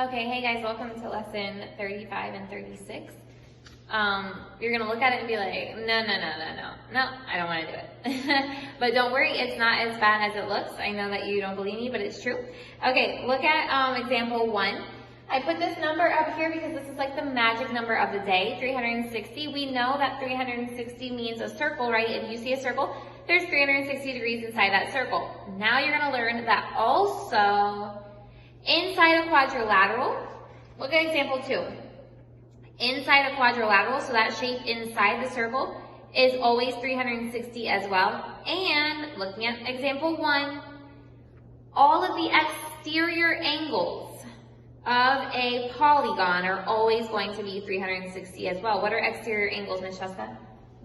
Okay, hey guys, welcome to lesson 35 and 36. You're gonna look at it and be like, no, I don't wanna do it. But don't worry, it's not as bad as it looks. I know that you don't believe me, but it's true. Okay, look at example 1. I put this number up here because this is like the magic number of the day, 360. We know that 360 means a circle, right? If you see a circle, there's 360 degrees inside that circle. Now you're gonna learn that also inside a quadrilateral, look at example 2. Inside a quadrilateral, so that shape inside the circle is always 360 as well. And looking at example 1, all of the exterior angles of a polygon are always going to be 360 as well. What are exterior angles, Ms. Jessica?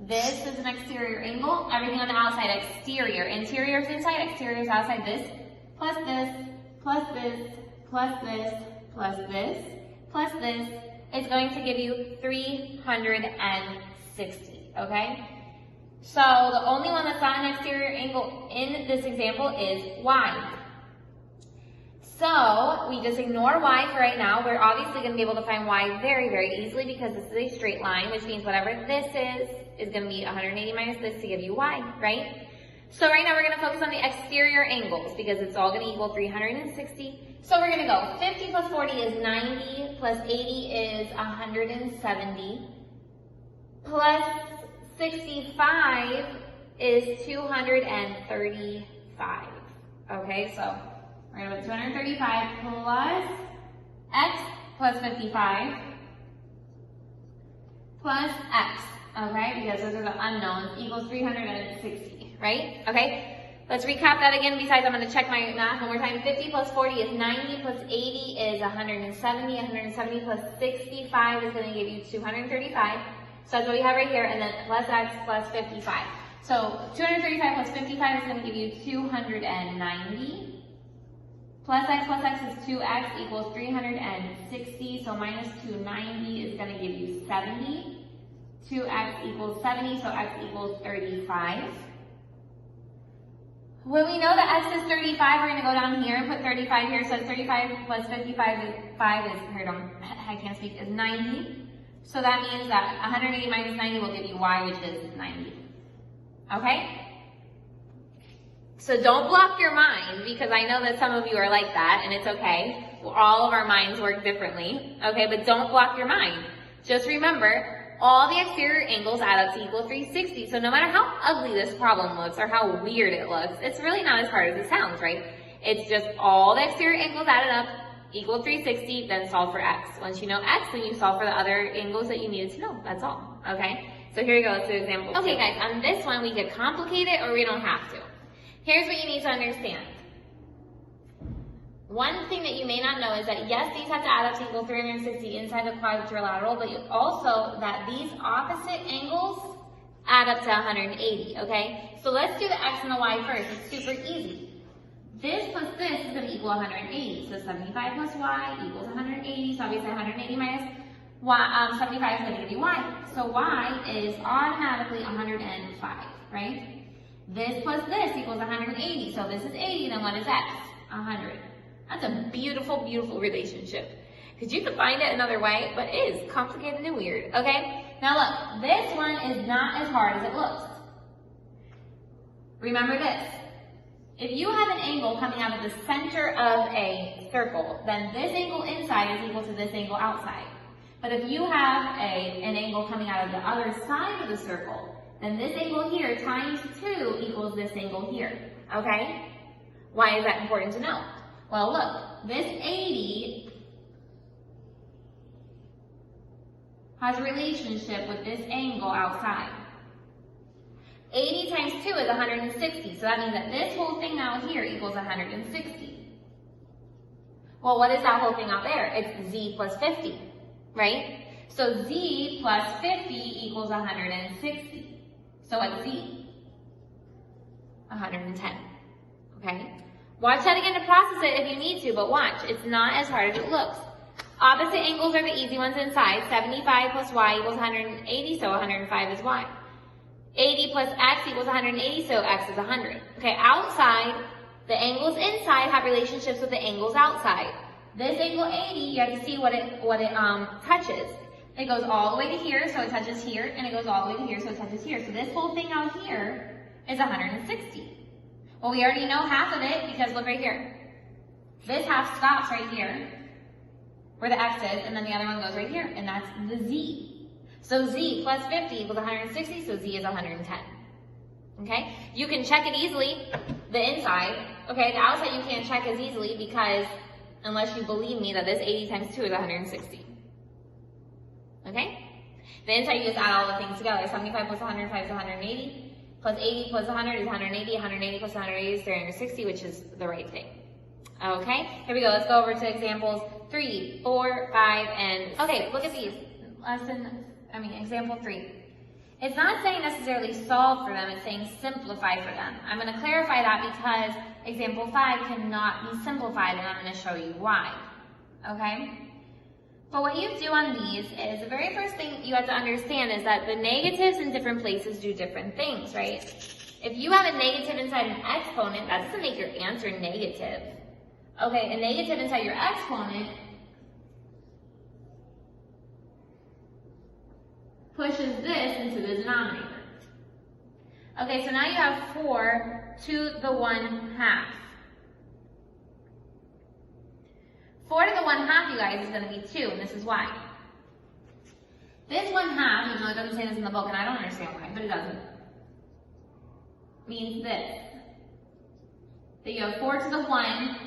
This is an exterior angle. Everything on the outside, exterior. Interior is inside, exterior is outside. This, plus this, plus this, plus this, plus this, plus this is going to give you 360, okay? So the only one that's not an exterior angle in this example is y. So we just ignore y for right now. We're obviously going to be able to find y very, very easily because this is a straight line, which means whatever this is going to be 180 minus this to give you y, right? So right now we're going to focus on the exterior angles because it's all going to equal 360. So we're going to go 50 plus 40 is 90, plus 80 is 170, plus 65 is 235. Okay, so we're going to put 235 plus x plus 55 plus x, okay, because those are the unknowns, equals 360, right? Okay. Let's recap that again. Besides, I'm going to check my math one more time. 50 plus 40 is 90, plus 80 is 170. 170 plus 65 is going to give you 235. So that's what we have right here. And then plus x plus 55. So 235 plus 55 is going to give you 290. Plus x is 2x equals 360. So minus 290 is going to give you 70. 2x equals 70, so x equals 35. When we know that x is 35, we're going to go down here and put 35 here. So 35 plus 55 is 90. So that means that 180 minus 90 will give you y, which is 90. Okay? So don't block your mind, because I know that some of you are like that, and it's okay. All of our minds work differently. Okay, but don't block your mind. Just remember, all the exterior angles add up to equal 360. So no matter how ugly this problem looks or how weird it looks, it's really not as hard as it sounds, right? It's just all the exterior angles added up equal 360, then solve for x. Once you know x, then you solve for the other angles that you needed to know. That's all, okay? So here we go, let's do example 2. Okay guys, on this one we could complicate it or we don't have to. Here's what you need to understand. One thing that you may not know is that yes, these have to add up to equal 360 inside the quadrilateral, but also that these opposite angles add up to 180, okay? So let's do the x and the y first. It's super easy. This plus this is going to equal 180. So 75 plus y equals 180. So obviously 180 minus y, 75 is going to give you y. So y is automatically 105, right? This plus this equals 180. So this is 80, then what is x? 100. That's a beautiful, beautiful relationship. Because you can find it another way, but it is complicated and weird, okay? Now look, this one is not as hard as it looks. Remember this. If you have an angle coming out of the center of a circle, then this angle inside is equal to this angle outside. But if you have an angle coming out of the other side of the circle, then this angle here times 2 equals this angle here, okay? Why is that important to know? Well, look, this 80 has a relationship with this angle outside. 80 times 2 is 160, so that means that this whole thing out here equals 160. Well, what is that whole thing out there? It's z plus 50, right? So z plus 50 equals 160. So what's z? 110, okay? Watch that again to process it if you need to, but watch. It's not as hard as it looks. Opposite angles are the easy ones inside. 75 plus y equals 180, so 105 is y. 80 plus x equals 180, so x is 100. Okay, outside, The angles inside have relationships with the angles outside. This angle 80, you have to see what it touches. It goes all the way to here, so it touches here, and it goes all the way to here, so it touches here. So this whole thing out here is 160. Well, we already know half of it because look right here. This half stops right here, where the X is, and then the other one goes right here, and that's the Z. So Z plus 50 equals 160, so Z is 110. Okay? You can check it easily, the inside. Okay, the outside you can't check as easily because, unless you believe me that this 80 times 2 is 160. Okay? The inside you just add all the things together. 75 plus 105 is 180, plus 80 plus 100 is 180, 180 plus 180 is 360, which is the right thing. Okay, here we go. Let's go over to examples 3, 4, 5, and... Okay, look at these. Example 3. It's not saying necessarily solve for them, it's saying simplify for them. I'm going to clarify that because example 5 cannot be simplified, and I'm going to show you why. Okay? But what you do on these is, the very first thing you have to understand is that the negatives in different places do different things, right? If you have a negative inside an exponent, that doesn't make your answer negative. Okay, a negative inside your exponent pushes this into the denominator. Okay, so now you have 4 to the 1/2. 4 to the 1/2, you guys, is going to be 2, and this is why. This 1/2, even though it doesn't say this in the book, and I don't understand why, but it doesn't, means this. That you have 4 to the 1,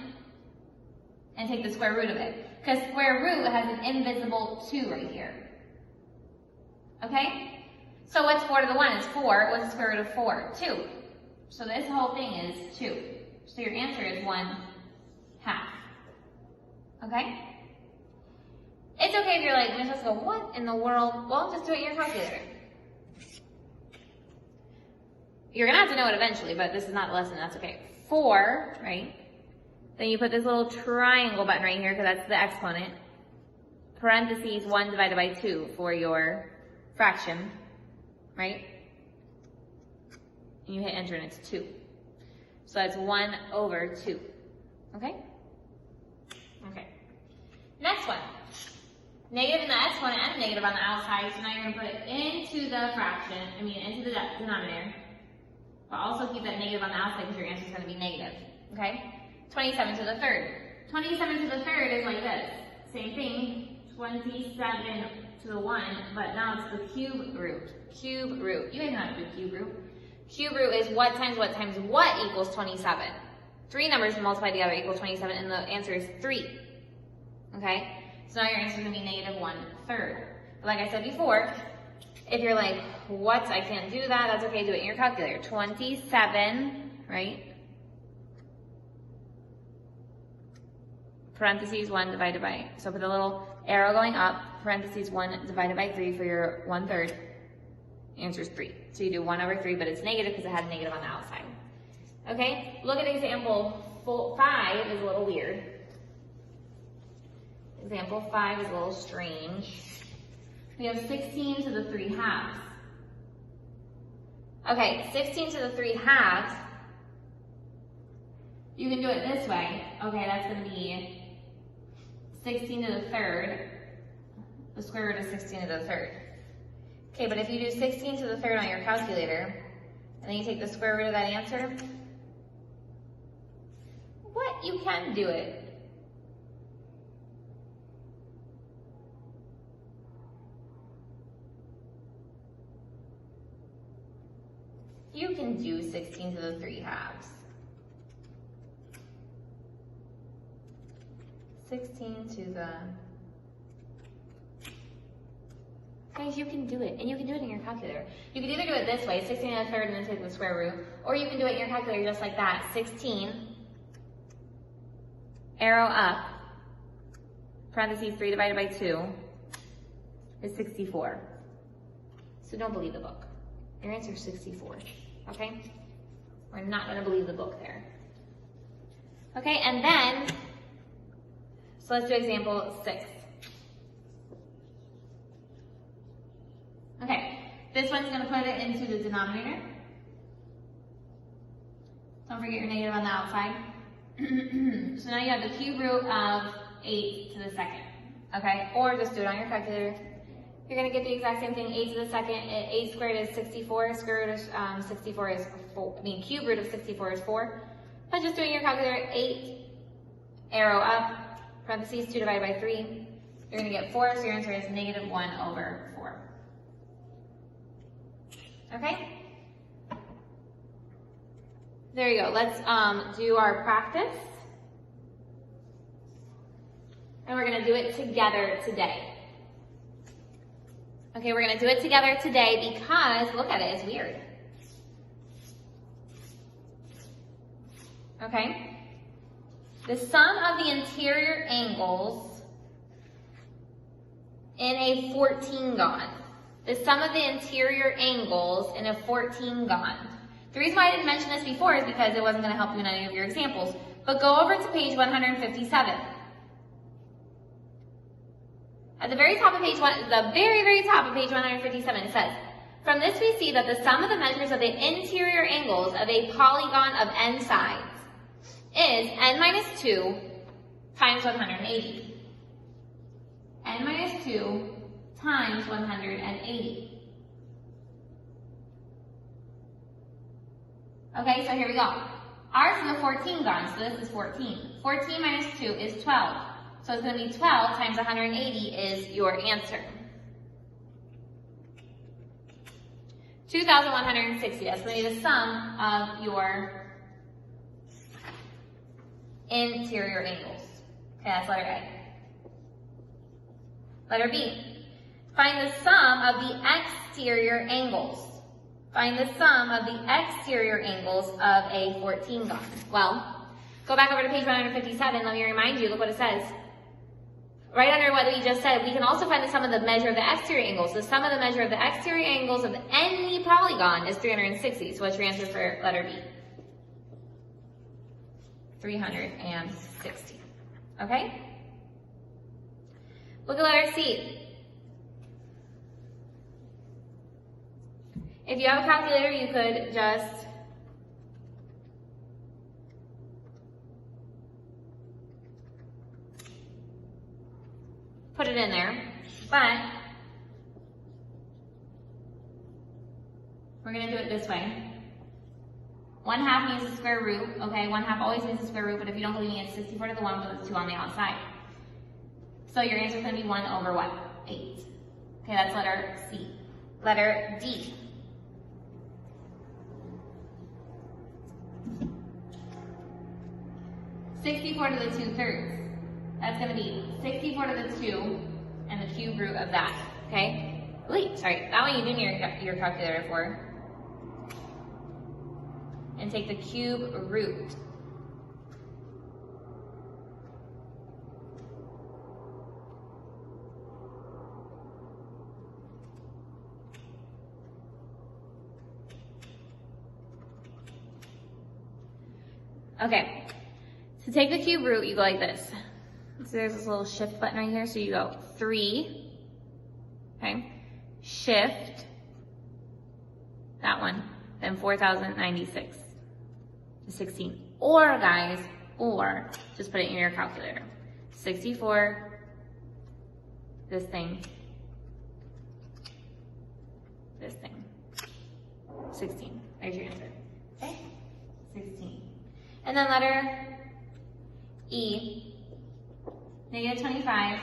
and take the square root of it. Because square root has an invisible 2 right here. Okay? So what's 4 to the 1? It's 4. What's the square root of 4? 2. So this whole thing is 2. So your answer is 1/2. Okay? It's okay if you're like, Miss Jessica, what in the world? Well, just do it in your calculator. You're going to have to know it eventually, but this is not a lesson. That's okay. 4, right? Then you put this little triangle button right here because that's the exponent. Parentheses 1 divided by 2 for your fraction, right? And you hit enter and it's 2. So that's 1/2. Okay? Okay. Next one. Negative in the exponent and a negative on the outside. So now you're going to put it into the fraction, into the denominator. But also keep that negative on the outside because your answer is going to be negative. Okay? 27 to the 3rd. 27 to the 3rd is like this. Same thing. 27 to the 1, but now it's the cube root. Cube root. You guys know how to do cube root. Cube root is what times what times what equals 27. 3 numbers multiplied together equal 27, and the answer is 3. Okay? So now your answer is going to be negative 1/3. But like I said before, if you're like, what? I can't do that. That's okay. Do it in your calculator. 27, right? Parentheses 1 divided by, so put a little arrow going up, parentheses 1 divided by 3 for your 1/3. Answer is 3. So you do 1/3, but it's negative because it had a negative on the outside. Okay, look at example 5 is a little weird. Example 5 is a little strange. We have 16 to the 3/2. Okay, 16 to the 3/2. You can do it this way. Okay, that's going to be 16 to the 3rd. The square root of 16 to the 3rd. Okay, but if you do 16 to the 3rd on your calculator, and then you take the square root of that answer, what? You can do it. You can do 16 to the 3/2. 16 to the... Guys, you can do it, and you can do it in your calculator. You can either do it this way, 16 to the 3rd, and then take the square root, or you can do it in your calculator just like that. 16, arrow up, parentheses 3 divided by 2 is 64. So don't believe the book. Your answer is 64, okay? We're not going to believe the book there. Okay, and then, so let's do example 6. Okay, this one's going to put it into the denominator. Don't forget your negative on the outside. So now you have the cube root of 8 to the second, okay? Or just do it on your calculator. You're gonna get the exact same thing, 8 to the second. 8 squared is 64, square root of 64 is 4, cube root of 64 is 4. But just doing your calculator, 8, arrow up, parentheses, 2 divided by 3. You're gonna get 4, so your answer is negative 1 over 4. Okay? There you go. Let's do our practice. And we're gonna do it together today. Okay, we're gonna do it together today because, look at it, it's weird. Okay? The sum of the interior angles in a 14-gon. The sum of the interior angles in a 14-gon. The reason why I didn't mention this before is because it wasn't going to help you in any of your examples. But go over to page 157. At the very top of page 157, it says, from this we see that the sum of the measures of the interior angles of a polygon of n sides is n minus 2 times 180. N minus 2 times 180. Okay, so here we go. Ours is a 14-gon, so this is 14. 14 minus 2 is 12. So it's going to be 12 times 180 is your answer. 2,160. That's going to be the sum of your interior angles. Okay, that's letter A. Letter B. Find the sum of the exterior angles. Find the sum of the exterior angles of a 14-gon. Well, go back over to page 157. Let me remind you, look what it says. Right under what we just said, we can also find the sum of the measure of the exterior angles. The sum of the measure of the exterior angles of any polygon is 360. So what's your answer for letter B? 360. Okay? Look at letter C. If you have a calculator, you could just put it in there, but we're going to do it this way. 1/2 means the square root, okay? 1/2 always means the square root, but if you don't believe me, it's 64 to the 1 plus 2 on the outside. So your answer is going to be 1 over what? 8. Okay, that's letter C. Letter D. (64 to the 2/3). That's going to be 64 to the 2 and the cube root of that, okay? Wait, sorry, that one you do need your calculator for. And take the cube root. Okay. To take the cube root, you go like this. So there's this little shift button right here. So you go 3, okay, shift, that one, then 4,096 to 16. Or guys, or just put it in your calculator. 64, this thing, 16. There's your answer. Okay? 16. And then letter E, negative 25,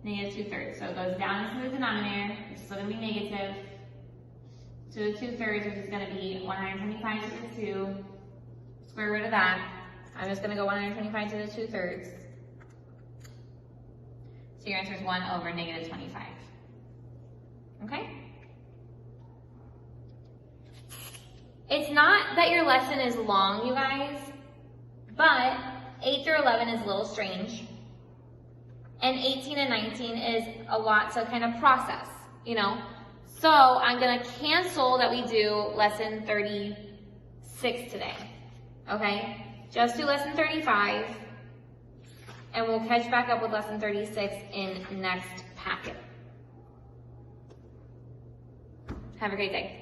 negative 2/3. So it goes down into the denominator, which is going to be negative, to the 2/3, which is going to be 125 to the 2, square root of that. I'm just going to go 125 to the 2/3. So your answer is 1 over negative 25. Okay? It's not that your lesson is long, you guys, but 8 through 11 is a little strange. And 18 and 19 is a lot to kind of process, you know? So I'm going to cancel that we do lesson 36 today, okay? Just do lesson 35, and we'll catch back up with lesson 36 in next packet. Have a great day.